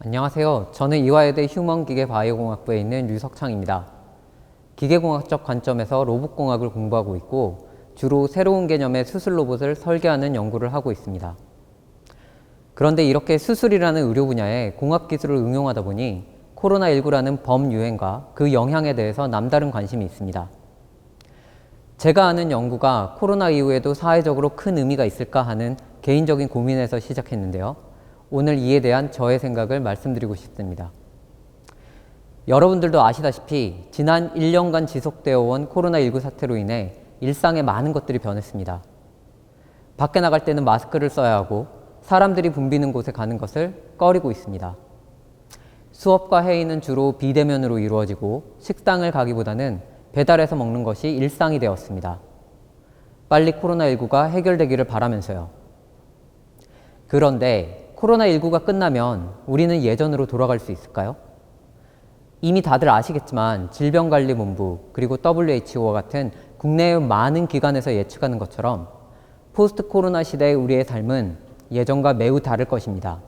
안녕하세요. 저는 이화여대 휴먼기계바이오공학부에 있는 류석창입니다. 기계공학적 관점에서 로봇공학을 공부하고 있고 주로 새로운 개념의 수술 로봇을 설계하는 연구를 하고 있습니다. 그런데 이렇게 수술이라는 의료 분야에 공학기술을 응용하다 보니 코로나19라는 범유행과 그 영향에 대해서 남다른 관심이 있습니다. 제가 하는 연구가 코로나 이후에도 사회적으로 큰 의미가 있을까 하는 개인적인 고민에서 시작했는데요. 오늘 이에 대한 저의 생각을 말씀드리고 싶습니다. 여러분들도 아시다시피 지난 1년간 지속되어 온 코로나19 사태로 인해 일상의 많은 것들이 변했습니다. 밖에 나갈 때는 마스크를 써야 하고 사람들이 붐비는 곳에 가는 것을 꺼리고 있습니다. 수업과 회의는 주로 비대면으로 이루어지고 식당을 가기보다는 배달해서 먹는 것이 일상이 되었습니다. 빨리 코로나19가 해결되기를 바라면서요. 그런데 코로나19가 끝나면 우리는 예전으로 돌아갈 수 있을까요? 이미 다들 아시겠지만 질병관리본부 그리고 WHO와 같은 국내의 많은 기관에서 예측하는 것처럼 포스트 코로나 시대의 우리의 삶은 예전과 매우 다를 것입니다.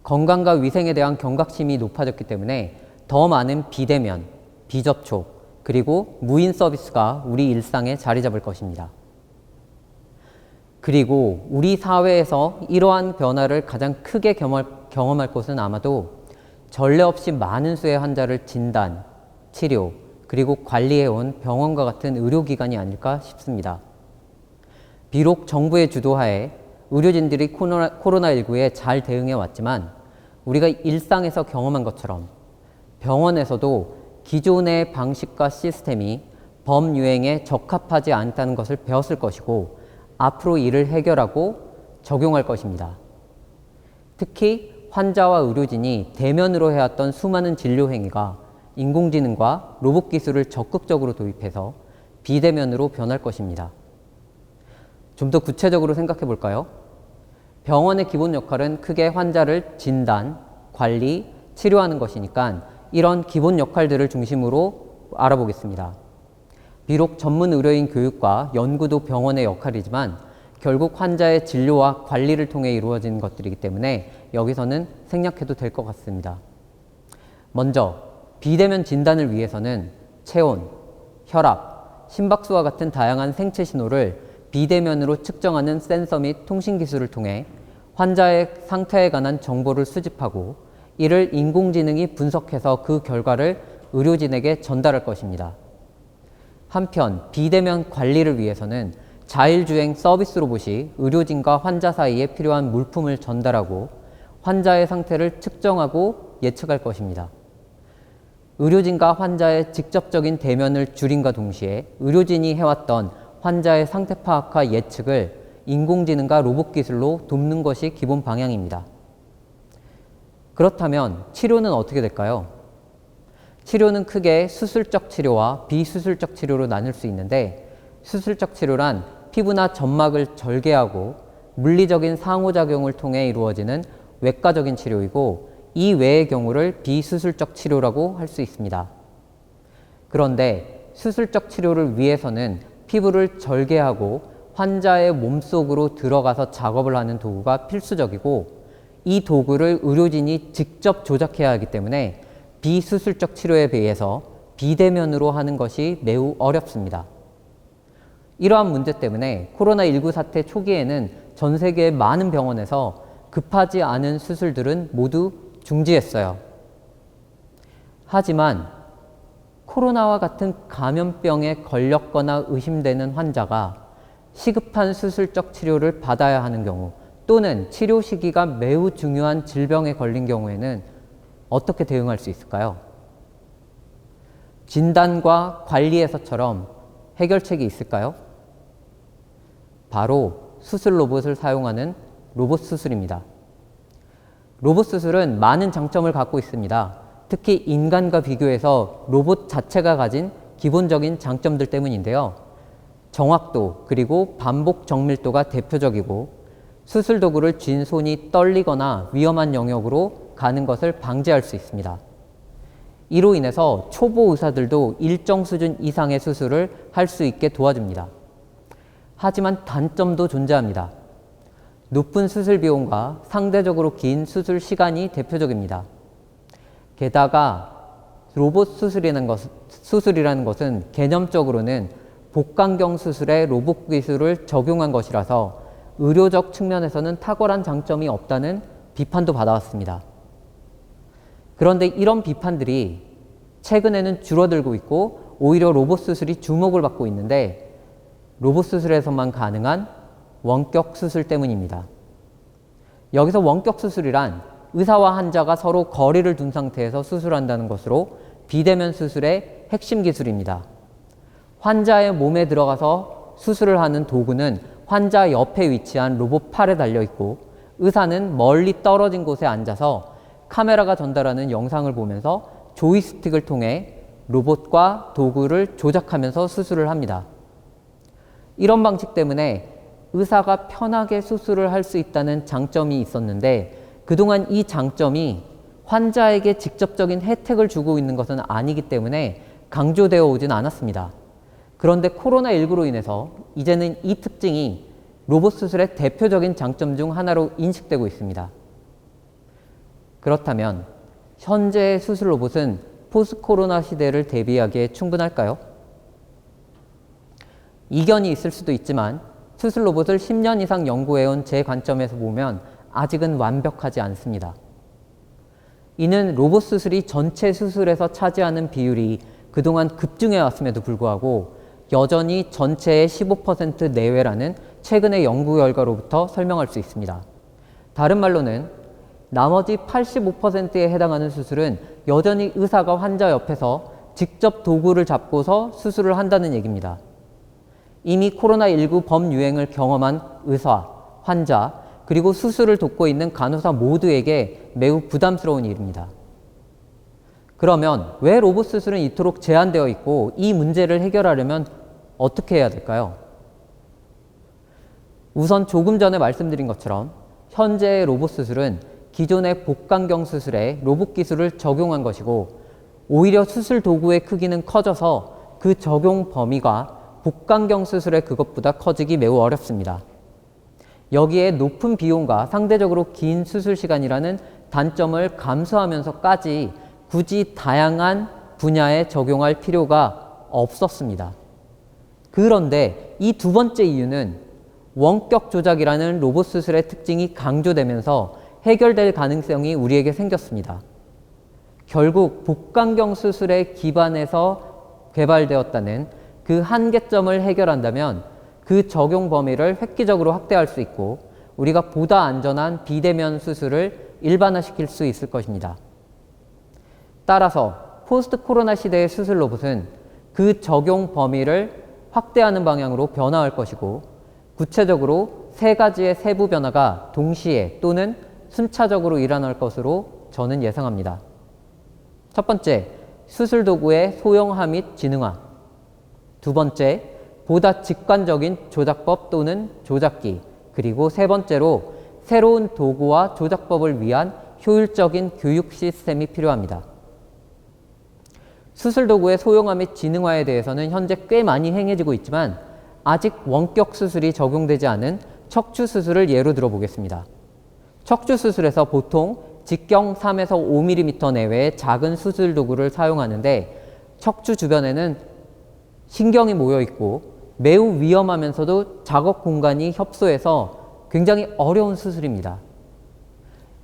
건강과 위생에 대한 경각심이 높아졌기 때문에 더 많은 비대면, 비접촉, 그리고 무인 서비스가 우리 일상에 자리 잡을 것입니다. 그리고 우리 사회에서 이러한 변화를 가장 크게 경험할 것은 아마도 전례 없이 많은 수의 환자를 진단, 치료, 그리고 관리해온 병원과 같은 의료기관이 아닐까 싶습니다. 비록 정부의 주도하에 의료진들이 코로나19에 잘 대응해 왔지만 우리가 일상에서 경험한 것처럼 병원에서도 기존의 방식과 시스템이 범유행에 적합하지 않다는 것을 배웠을 것이고 앞으로 이를 해결하고 적용할 것입니다. 특히 환자와 의료진이 대면으로 해왔던 수많은 진료 행위가 인공지능과 로봇 기술을 적극적으로 도입해서 비대면으로 변할 것입니다. 좀 더 구체적으로 생각해 볼까요? 병원의 기본 역할은 크게 환자를 진단, 관리, 치료하는 것이니까 이런 기본 역할들을 중심으로 알아보겠습니다. 비록 전문 의료인 교육과 연구도 병원의 역할이지만 결국 환자의 진료와 관리를 통해 이루어지는 것들이기 때문에 여기서는 생략해도 될 것 같습니다. 먼저 비대면 진단을 위해서는 체온, 혈압, 심박수와 같은 다양한 생체 신호를 비대면으로 측정하는 센서 및 통신 기술을 통해 환자의 상태에 관한 정보를 수집하고 이를 인공지능이 분석해서 그 결과를 의료진에게 전달할 것입니다. 한편 비대면 관리를 위해서는 자율주행 서비스 로봇이 의료진과 환자 사이에 필요한 물품을 전달하고 환자의 상태를 측정하고 예측할 것입니다. 의료진과 환자의 직접적인 대면을 줄임과 동시에 의료진이 해왔던 환자의 상태 파악과 예측을 인공지능과 로봇 기술로 돕는 것이 기본 방향입니다. 그렇다면 치료는 어떻게 될까요? 치료는 크게 수술적 치료와 비수술적 치료로 나눌 수 있는데 수술적 치료란 피부나 점막을 절개하고 물리적인 상호작용을 통해 이루어지는 외과적인 치료이고 이 외의 경우를 비수술적 치료라고 할 수 있습니다. 그런데 수술적 치료를 위해서는 피부를 절개하고 환자의 몸속으로 들어가서 작업을 하는 도구가 필수적이고 이 도구를 의료진이 직접 조작해야 하기 때문에 비수술적 치료에 비해서 비대면으로 하는 것이 매우 어렵습니다. 이러한 문제 때문에 코로나19 사태 초기에는 전 세계의 많은 병원에서 급하지 않은 수술들은 모두 중지했어요. 하지만 코로나와 같은 감염병에 걸렸거나 의심되는 환자가 시급한 수술적 치료를 받아야 하는 경우 또는 치료 시기가 매우 중요한 질병에 걸린 경우에는 어떻게 대응할 수 있을까요? 진단과 관리에서처럼 해결책이 있을까요? 바로 수술 로봇을 사용하는 로봇 수술입니다. 로봇 수술은 많은 장점을 갖고 있습니다. 특히 인간과 비교해서 로봇 자체가 가진 기본적인 장점들 때문인데요. 정확도 그리고 반복 정밀도가 대표적이고 수술 도구를 쥔 손이 떨리거나 위험한 영역으로 가는 것을 방지할 수 있습니다. 이로 인해서 초보 의사들도 일정 수준 이상의 수술을 할 수 있게 도와줍니다. 하지만 단점도 존재합니다. 높은 수술 비용과 상대적으로 긴 수술 시간이 대표적입니다. 게다가 로봇 수술이라는 것은 개념적으로는 복강경 수술에 로봇 기술을 적용한 것이라서 의료적 측면에서는 탁월한 장점이 없다는 비판도 받아왔습니다. 그런데 이런 비판들이 최근에는 줄어들고 있고 오히려 로봇 수술이 주목을 받고 있는데 로봇 수술에서만 가능한 원격 수술 때문입니다. 여기서 원격 수술이란 의사와 환자가 서로 거리를 둔 상태에서 수술한다는 것으로 비대면 수술의 핵심 기술입니다. 환자의 몸에 들어가서 수술을 하는 도구는 환자 옆에 위치한 로봇 팔에 달려 있고 의사는 멀리 떨어진 곳에 앉아서 카메라가 전달하는 영상을 보면서 조이스틱을 통해 로봇과 도구를 조작하면서 수술을 합니다. 이런 방식 때문에 의사가 편하게 수술을 할 수 있다는 장점이 있었는데 그동안 이 장점이 환자에게 직접적인 혜택을 주고 있는 것은 아니기 때문에 강조되어 오진 않았습니다. 그런데 코로나19로 인해서 이제는 이 특징이 로봇 수술의 대표적인 장점 중 하나로 인식되고 있습니다. 그렇다면 현재의 수술 로봇은 포스트 코로나 시대를 대비하기에 충분할까요? 이견이 있을 수도 있지만 수술 로봇을 10년 이상 연구해온 제 관점에서 보면 아직은 완벽하지 않습니다. 이는 로봇 수술이 전체 수술에서 차지하는 비율이 그동안 급증해 왔음에도 불구하고 여전히 전체의 15% 내외라는 최근의 연구 결과로부터 설명할 수 있습니다. 다른 말로는 나머지 85%에 해당하는 수술은 여전히 의사가 환자 옆에서 직접 도구를 잡고서 수술을 한다는 얘기입니다. 이미 코로나19 범유행을 경험한 의사, 환자, 그리고 수술을 돕고 있는 간호사 모두에게 매우 부담스러운 일입니다. 그러면 왜 로봇 수술은 이토록 제한되어 있고 이 문제를 해결하려면 어떻게 해야 될까요? 우선 조금 전에 말씀드린 것처럼 현재의 로봇 수술은 기존의 복강경 수술에 로봇 기술을 적용한 것이고 오히려 수술 도구의 크기는 커져서 그 적용 범위가 복강경 수술의 그것보다 커지기 매우 어렵습니다. 여기에 높은 비용과 상대적으로 긴 수술 시간이라는 단점을 감수하면서까지 굳이 다양한 분야에 적용할 필요가 없었습니다. 그런데 이 두 번째 이유는 원격 조작이라는 로봇 수술의 특징이 강조되면서 해결될 가능성이 우리에게 생겼습니다. 결국 복강경 수술에 기반해서 개발되었다는 그 한계점을 해결한다면 그 적용 범위를 획기적으로 확대할 수 있고 우리가 보다 안전한 비대면 수술을 일반화시킬 수 있을 것입니다. 따라서 포스트 코로나 시대의 수술 로봇은 그 적용 범위를 확대하는 방향으로 변화할 것이고 구체적으로 세 가지의 세부 변화가 동시에 또는 순차적으로 일어날 것으로 저는 예상합니다. 첫 번째, 수술 도구의 소형화 및 지능화. 두 번째, 보다 직관적인 조작법 또는 조작기. 그리고 세 번째로 새로운 도구와 조작법을 위한 효율적인 교육 시스템이 필요합니다. 수술 도구의 소형화 및 지능화에 대해서는 현재 꽤 많이 행해지고 있지만 아직 원격 수술이 적용되지 않은 척추 수술을 예로 들어보겠습니다. 척추 수술에서 보통 직경 3에서 5mm 내외의 작은 수술 도구를 사용하는데 척추 주변에는 신경이 모여 있고 매우 위험하면서도 작업 공간이 협소해서 굉장히 어려운 수술입니다.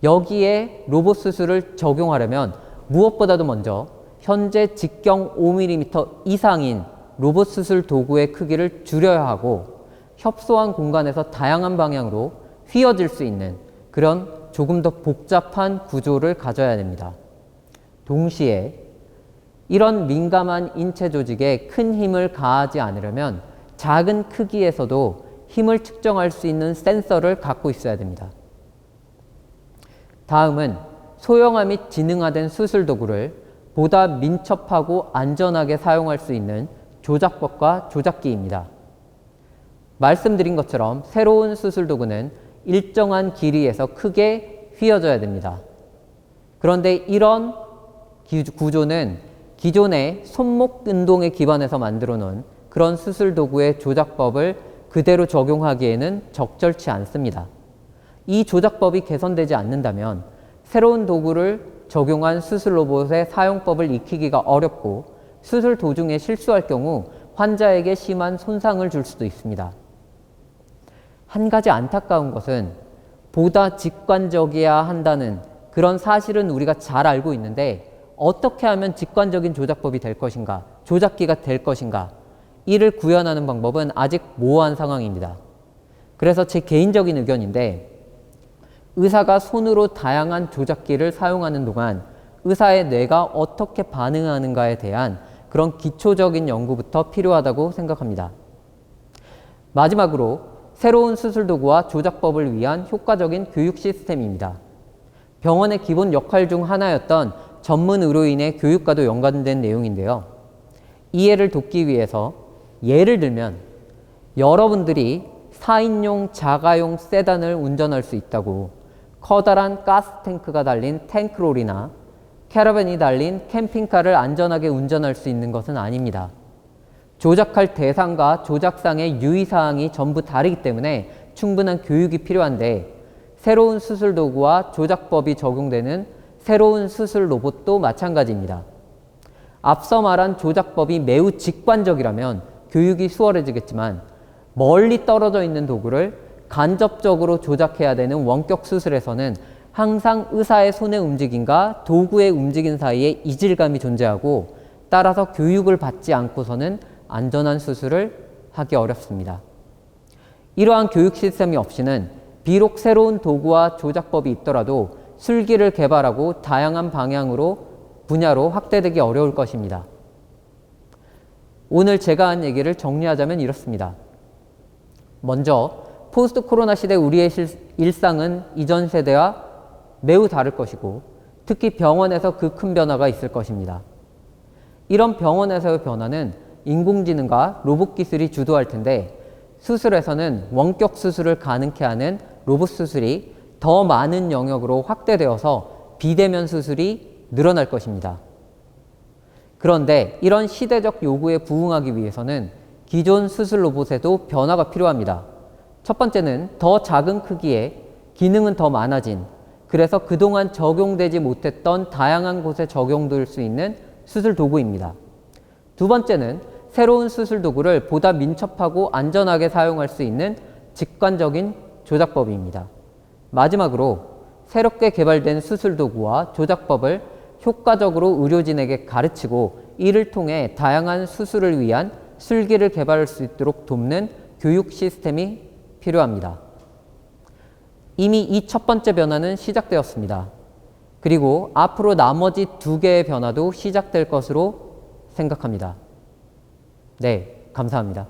여기에 로봇 수술을 적용하려면 무엇보다도 먼저 현재 직경 5mm 이상인 로봇 수술 도구의 크기를 줄여야 하고 협소한 공간에서 다양한 방향으로 휘어질 수 있는 그런 조금 더 복잡한 구조를 가져야 됩니다. 동시에 이런 민감한 인체 조직에 큰 힘을 가하지 않으려면 작은 크기에서도 힘을 측정할 수 있는 센서를 갖고 있어야 됩니다. 다음은 소형화 및 지능화된 수술 도구를 보다 민첩하고 안전하게 사용할 수 있는 조작법과 조작기입니다. 말씀드린 것처럼 새로운 수술 도구는 일정한 길이에서 크게 휘어져야 됩니다. 그런데 이런 구조는 기존의 손목 운동에 기반해서 만들어 놓은 그런 수술 도구의 조작법을 그대로 적용하기에는 적절치 않습니다. 이 조작법이 개선되지 않는다면 새로운 도구를 적용한 수술 로봇의 사용법을 익히기가 어렵고 수술 도중에 실수할 경우 환자에게 심한 손상을 줄 수도 있습니다. 한 가지 안타까운 것은 보다 직관적이어야 한다는 그런 사실은 우리가 잘 알고 있는데 어떻게 하면 직관적인 조작법이 될 것인가, 조작기가 될 것인가, 이를 구현하는 방법은 아직 모호한 상황입니다. 그래서 제 개인적인 의견인데 의사가 손으로 다양한 조작기를 사용하는 동안 의사의 뇌가 어떻게 반응하는가에 대한 그런 기초적인 연구부터 필요하다고 생각합니다. 마지막으로 새로운 수술 도구와 조작법을 위한 효과적인 교육 시스템입니다. 병원의 기본 역할 중 하나였던 전문 의료인의 교육과도 연관된 내용인데요. 이해를 돕기 위해서 예를 들면 여러분들이 4인용 자가용 세단을 운전할 수 있다고 커다란 가스 탱크가 달린 탱크롤이나 캐러밴이 달린 캠핑카를 안전하게 운전할 수 있는 것은 아닙니다. 조작할 대상과 조작상의 유의사항이 전부 다르기 때문에 충분한 교육이 필요한데 새로운 수술 도구와 조작법이 적용되는 새로운 수술 로봇도 마찬가지입니다. 앞서 말한 조작법이 매우 직관적이라면 교육이 수월해지겠지만 멀리 떨어져 있는 도구를 간접적으로 조작해야 되는 원격 수술에서는 항상 의사의 손의 움직임과 도구의 움직임 사이에 이질감이 존재하고 따라서 교육을 받지 않고서는 안전한 수술을 하기 어렵습니다. 이러한 교육 시스템이 없이는 비록 새로운 도구와 조작법이 있더라도 술기를 개발하고 다양한 분야로 확대되기 어려울 것입니다. 오늘 제가 한 얘기를 정리하자면 이렇습니다. 먼저 포스트 코로나 시대 우리의 일상은 이전 세대와 매우 다를 것이고 특히 병원에서 그 큰 변화가 있을 것입니다. 이런 병원에서의 변화는 인공지능과 로봇 기술이 주도할 텐데 수술에서는 원격 수술을 가능케 하는 로봇 수술이 더 많은 영역으로 확대되어서 비대면 수술이 늘어날 것입니다. 그런데 이런 시대적 요구에 부응하기 위해서는 기존 수술 로봇에도 변화가 필요합니다. 첫 번째는 더 작은 크기에 기능은 더 많아진, 그래서 그동안 적용되지 못했던 다양한 곳에 적용될 수 있는 수술 도구입니다. 두 번째는 새로운 수술 도구를 보다 민첩하고 안전하게 사용할 수 있는 직관적인 조작법입니다. 마지막으로 새롭게 개발된 수술 도구와 조작법을 효과적으로 의료진에게 가르치고 이를 통해 다양한 수술을 위한 술기를 개발할 수 있도록 돕는 교육 시스템이 필요합니다. 이미 이 첫 번째 변화는 시작되었습니다. 그리고 앞으로 나머지 두 개의 변화도 시작될 것으로 생각합니다. 네, 감사합니다.